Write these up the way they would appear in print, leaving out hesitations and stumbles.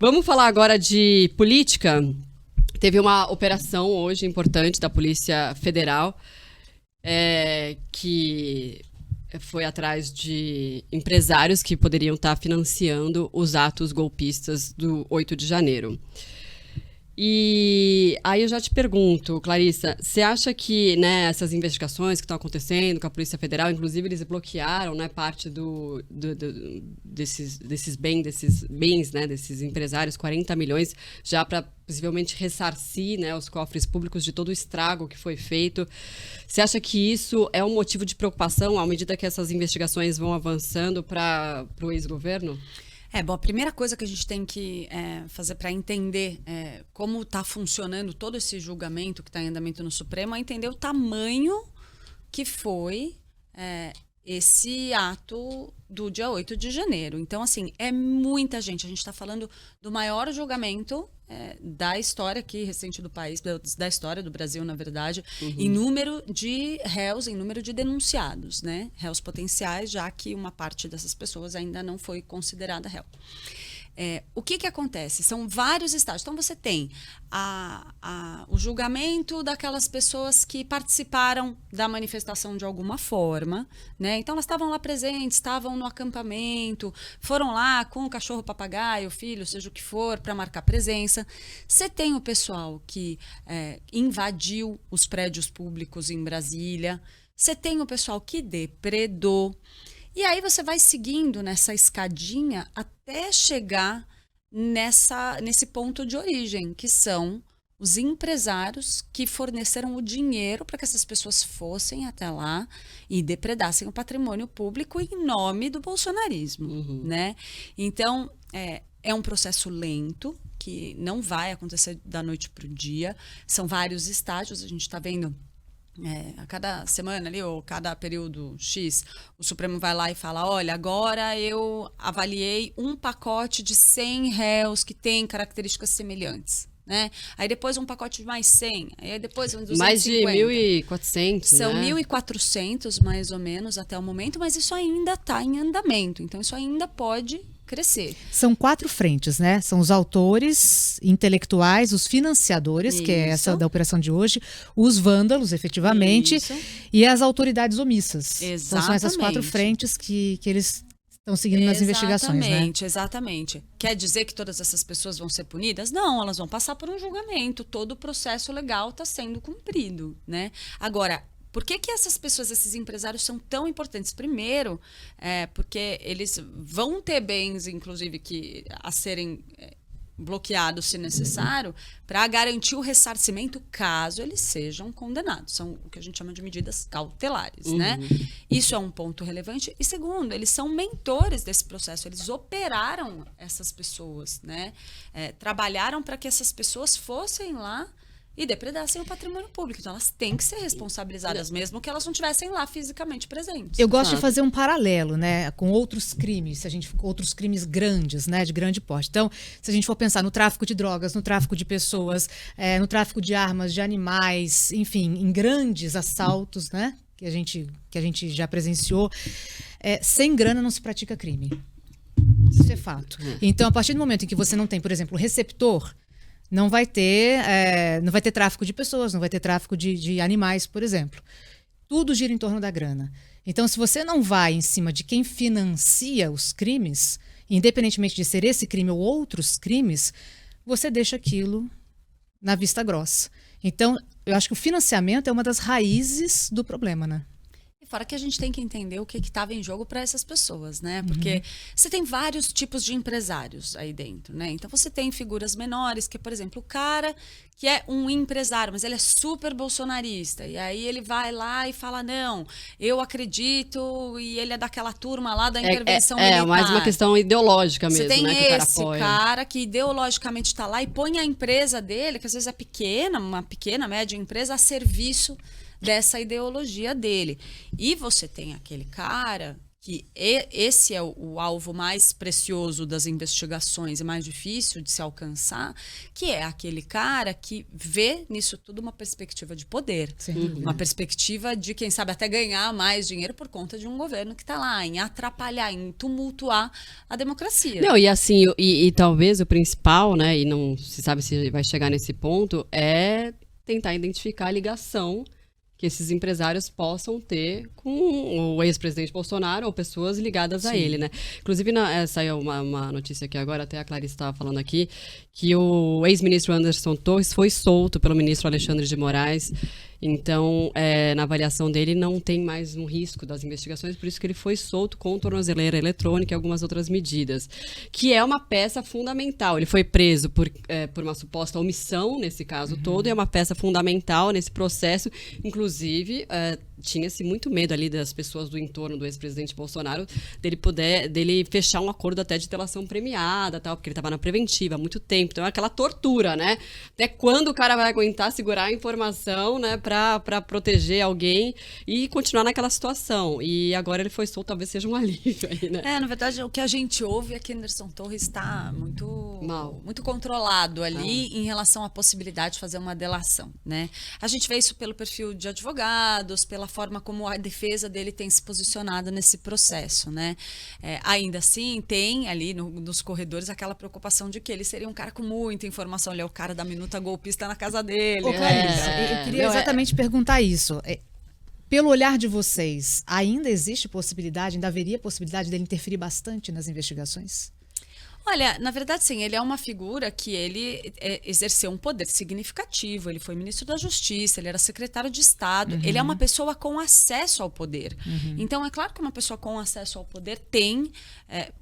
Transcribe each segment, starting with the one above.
Vamos falar agora de política. Teve uma operação hoje importante da Polícia Federal, que foi atrás de empresários que poderiam estar financiando os atos golpistas do 8 de janeiro. E aí eu já te pergunto, Clarissa, você acha que, né, essas investigações que estão acontecendo com a Polícia Federal, inclusive eles bloquearam, né, parte desses bens, né, desses empresários, 40 milhões, já para possivelmente ressarcir, né, os cofres públicos de todo o estrago que foi feito. Você acha que isso é um motivo de preocupação à medida que essas investigações vão avançando para o ex-governo? Bom, a primeira coisa que a gente tem que fazer para entender como está funcionando todo esse julgamento que está em andamento no Supremo é entender o tamanho que foi esse ato do dia 8 de janeiro. Então, assim, é muita gente. A gente está falando do maior julgamento da história aqui recente do país, da história do Brasil, na verdade, em número de réus, em número de denunciados, né? Réus potenciais, já que uma parte dessas pessoas ainda não foi considerada réu. O que acontece? São vários estágios. Então, você tem o julgamento daquelas pessoas que participaram da manifestação de alguma forma, né? Então, elas estavam lá presentes, estavam no acampamento, foram lá com o cachorro, papagaio, filho, seja o que for, para marcar presença. Você tem o pessoal que invadiu os prédios públicos em Brasília. Você tem o pessoal que depredou. E aí você vai seguindo nessa escadinha até chegar nesse ponto de origem, que são os empresários que forneceram o dinheiro para que essas pessoas fossem até lá e depredassem o patrimônio público em nome do bolsonarismo, né? Então, é um processo lento, que não vai acontecer da noite para o dia. São vários estágios, a gente está vendo... a cada semana ali, ou cada período X, o Supremo vai lá e fala, olha, agora eu avaliei um pacote de 100 réus que tem características semelhantes, né? Aí depois um pacote de mais 100, aí depois um 250. Mais de 1.400, São, né? 1.400 mais ou menos até o momento, mas isso ainda está em andamento, então isso ainda pode crescer. São 4 frentes, né? São os autores intelectuais, os financiadores, Isso. que é essa da operação de hoje, os vândalos, efetivamente, Isso. e as autoridades omissas. Exatamente. Então, são essas 4 frentes que eles estão seguindo nas investigações, né? Exatamente. Quer dizer que todas essas pessoas vão ser punidas? Não, elas vão passar por um julgamento. Todo o processo legal está sendo cumprido, né? Agora, por que essas pessoas, esses empresários são tão importantes? Primeiro, porque eles vão ter bens, inclusive, a serem bloqueados, se necessário, para garantir o ressarcimento caso eles sejam condenados. São o que a gente chama de medidas cautelares, né? Isso é um ponto relevante. E segundo, eles são mentores desse processo. Eles operaram essas pessoas, né? Trabalharam para que essas pessoas fossem lá e depredassem o patrimônio público. Então, elas têm que ser responsabilizadas, mesmo que elas não estivessem lá fisicamente presentes. Eu gosto de fazer um paralelo, né, com outros crimes, outros crimes grandes, né, de grande porte. Então, se a gente for pensar no tráfico de drogas, no tráfico de pessoas, no tráfico de armas, de animais, enfim, em grandes assaltos, né, que a gente já presenciou, sem grana não se pratica crime. Isso é fato. Então, a partir do momento em que você não tem, por exemplo, receptor, não vai ter tráfico de pessoas, não vai ter tráfico de animais, por exemplo. Tudo gira em torno da grana. Então, se você não vai em cima de quem financia os crimes, independentemente de ser esse crime ou outros crimes, você deixa aquilo na vista grossa. Então, eu acho que o financiamento é uma das raízes do problema, né? Fora que a gente tem que entender o que estava em jogo para essas pessoas, né? Porque você tem vários tipos de empresários aí dentro, né? Então você tem figuras menores, que, por exemplo, o cara que é um empresário, mas ele é super bolsonarista. E aí ele vai lá e fala, não, eu acredito, e ele é daquela turma lá da intervenção militar. É mais uma questão ideológica mesmo, você tem, né? Que o cara esse apoia. cara que ideologicamente está lá e põe a empresa dele, que às vezes é pequena, uma pequena, média empresa, a serviço dessa ideologia dele. E você tem aquele cara que esse é o alvo mais precioso das investigações e mais difícil de se alcançar, que é aquele cara que vê nisso tudo uma perspectiva de poder, uma perspectiva de, quem sabe, até ganhar mais dinheiro por conta de um governo que está lá em atrapalhar, em tumultuar a democracia. Não, e assim, e talvez o principal, né, e não se sabe se vai chegar nesse ponto, é tentar identificar a ligação que esses empresários possam ter com o ex-presidente Bolsonaro ou pessoas ligadas a ele, né? Inclusive, saiu uma notícia aqui agora, até a Clarice estava falando aqui, que o ex-ministro Anderson Torres foi solto pelo ministro Alexandre de Moraes. Então, na avaliação dele, não tem mais um risco das investigações, por isso que ele foi solto com tornozeleira eletrônica e algumas outras medidas, que é uma peça fundamental. Ele foi preso por uma suposta omissão, nesse caso todo, e é uma peça fundamental nesse processo. Inclusive, tinha-se muito medo ali das pessoas do entorno do ex-presidente Bolsonaro dele fechar um acordo até de delação premiada, tal, porque ele estava na preventiva há muito tempo. Então, é aquela tortura, né? Até quando o cara vai aguentar segurar a informação, né, para proteger alguém e continuar naquela situação. E agora ele foi solto, talvez seja um alívio aí, né? Na verdade, o que a gente ouve é que Anderson Torres está muito controlado ali em relação à possibilidade de fazer uma delação, né? A gente vê isso pelo perfil de advogados, pela forma como a defesa dele tem se posicionado nesse processo, né? Ainda assim, tem ali nos corredores aquela preocupação de que ele seria um cara com muita informação. Ele é o cara da minuta golpista na casa dele. Ô, Clarice, eu queria exatamente perguntar isso. Pelo olhar de vocês, ainda existe possibilidade, ainda haveria possibilidade dele interferir bastante nas investigações? Olha, na verdade, sim, ele é uma figura que ele exerceu um poder significativo. Ele foi ministro da Justiça, ele era secretário de Estado. Ele é uma pessoa com acesso ao poder. Então, é claro que uma pessoa com acesso ao poder tem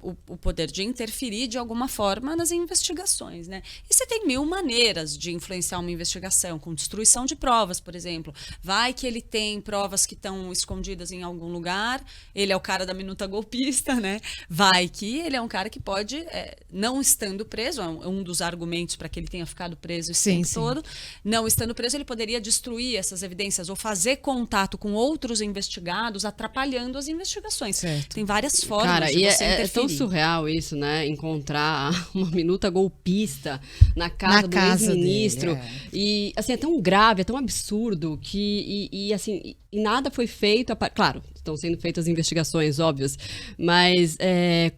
o poder de interferir de alguma forma nas investigações, né? E você tem mil maneiras de influenciar uma investigação, com destruição de provas, por exemplo. Vai que ele tem provas que estão escondidas em algum lugar, ele é o cara da minuta golpista, né? Vai que ele é um cara que pode... não estando preso, é um dos argumentos para que ele tenha ficado preso esse tempo todo, não estando preso, ele poderia destruir essas evidências ou fazer contato com outros investigados, atrapalhando as investigações. Certo. Tem várias formas de você interferir. É tão surreal isso, né? Encontrar uma minuta golpista na casa do ex-ministro. E, assim, é tão grave, é tão absurdo que, assim, e nada foi feito. Claro, estão sendo feitas investigações, óbvias, mas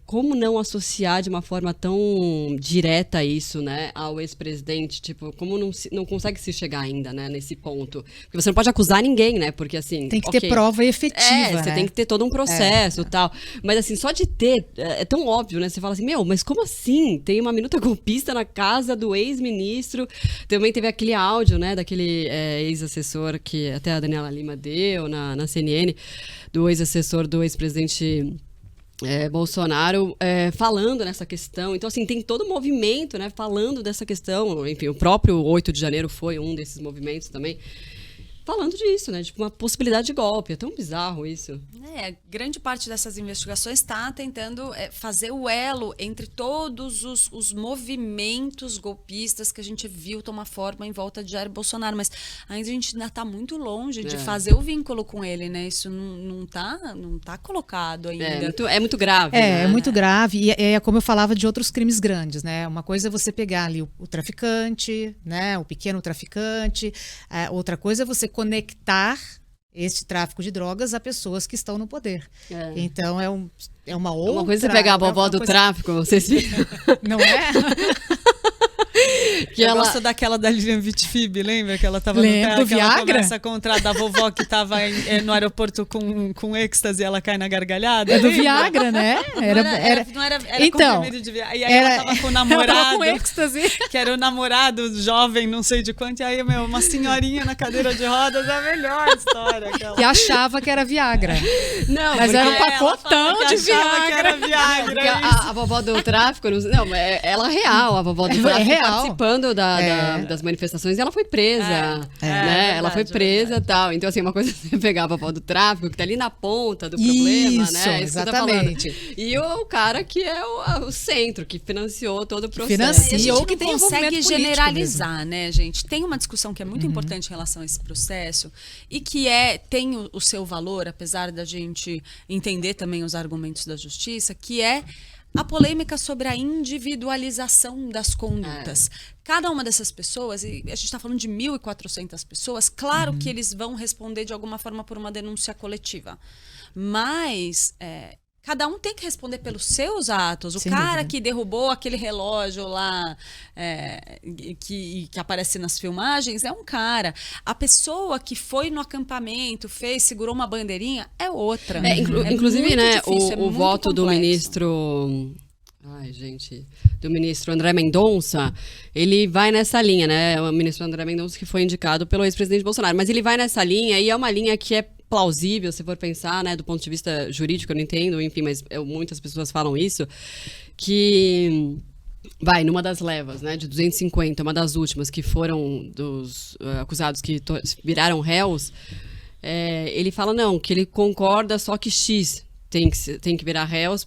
como não associar de uma forma tão direta isso, né, ao ex-presidente? Tipo, como não consegue se chegar ainda, né, nesse ponto? Porque você não pode acusar ninguém, né? Porque, assim... Tem que ter prova efetiva, você tem que ter todo um processo e tal. Mas, assim, só de ter... É tão óbvio, né? Você fala assim, mas como assim? Tem uma minuta golpista na casa do ex-ministro. Também teve aquele áudio, né, daquele ex-assessor que até a Daniela Lima deu na CNN, do ex-assessor do ex-presidente Bolsonaro, falando nessa questão. Então, assim, tem todo um movimento, né, falando dessa questão. Enfim, o próprio 8 de janeiro foi um desses movimentos também, falando disso, né? Tipo, uma possibilidade de golpe. É tão bizarro isso. Grande parte dessas investigações está tentando fazer o elo entre todos os movimentos golpistas que a gente viu tomar forma em volta de Jair Bolsonaro. Mas ainda a gente ainda está muito longe de fazer o vínculo com ele, né? Isso não tá colocado ainda. É muito grave. Né? É muito grave. E é como eu falava de outros crimes grandes, né? Uma coisa é você pegar ali o traficante, né? O pequeno traficante. Outra coisa é você conectar esse tráfico de drogas a pessoas que estão no poder. Então, é uma outra... Uma coisa é pegar a vovó do tráfico, vocês viram? Não é? Eu gosto daquela da Lilian Vitfib, lembra? Que ela estava no carro, que ela começa a contar da vovó que estava no aeroporto com êxtase e ela cai na gargalhada. É do Viagra, né? Era então, comprimido de Viagra. E aí ela estava com o namorado. Ela tava com êxtase. Que era o namorado jovem, não sei de quanto. E aí, uma senhorinha na cadeira de rodas, é a melhor história. E achava que era Viagra. Não, mas era um pacotão de Viagra. Que era Viagra. A vovó do tráfico, ela é real, a vovó do tráfico. Real. Participando meio das manifestações e ela foi presa. Né? Ela foi presa e tal. Então, assim, uma coisa você pegava a foto do tráfico, que tá ali na ponta do problema, Isso, né? exatamente. E o cara que é o centro, que financiou todo o processo. Financia ou que tem envolvimento consegue político generalizar, mesmo. né, gente? Tem uma discussão que é muito importante em relação a esse processo e que tem o seu valor, apesar da gente entender também os argumentos da justiça, que é a polêmica sobre a individualização das condutas. Cada uma dessas pessoas, e a gente está falando de 1.400 pessoas, claro que eles vão responder de alguma forma por uma denúncia coletiva. Mas cada um tem que responder pelos seus atos. O cara que derrubou aquele relógio lá que aparece nas filmagens é um cara. A pessoa que foi no acampamento, segurou uma bandeirinha, é outra. Inclusive, né, difícil, o voto do ministro... Ai, gente, do ministro André Mendonça, ele vai nessa linha, né? O ministro André Mendonça que foi indicado pelo ex-presidente Bolsonaro, mas ele vai nessa linha e é uma linha que é plausível, se for pensar, né, do ponto de vista jurídico, eu não entendo, enfim, mas muitas pessoas falam isso, que vai numa das levas, né, de 250, uma das últimas, que foram dos acusados que viraram réus, ele fala, não, que ele concorda só que X tem que virar réus,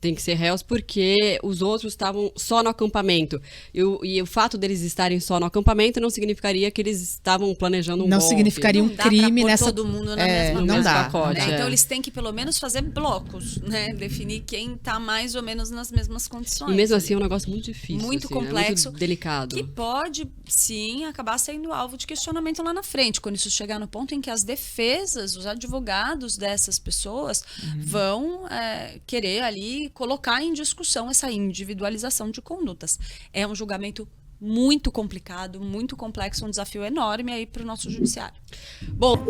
tem que ser réus porque os outros estavam só no acampamento. E o fato deles estarem só no acampamento não significaria que eles estavam planejando um golpe. Não significaria um crime nessa... todo mundo na mesma não dá. pacote. Então eles têm que pelo menos fazer blocos, né? Definir quem está mais ou menos nas mesmas condições. E mesmo assim é um negócio muito difícil. Muito assim, complexo. Muito delicado. Que pode, sim, acabar sendo alvo de questionamento lá na frente. Quando isso chegar no ponto em que as defesas, os advogados dessas pessoas vão querer ali colocar em discussão essa individualização de condutas. É um julgamento muito complicado, muito complexo, um desafio enorme aí para o nosso judiciário. Bom...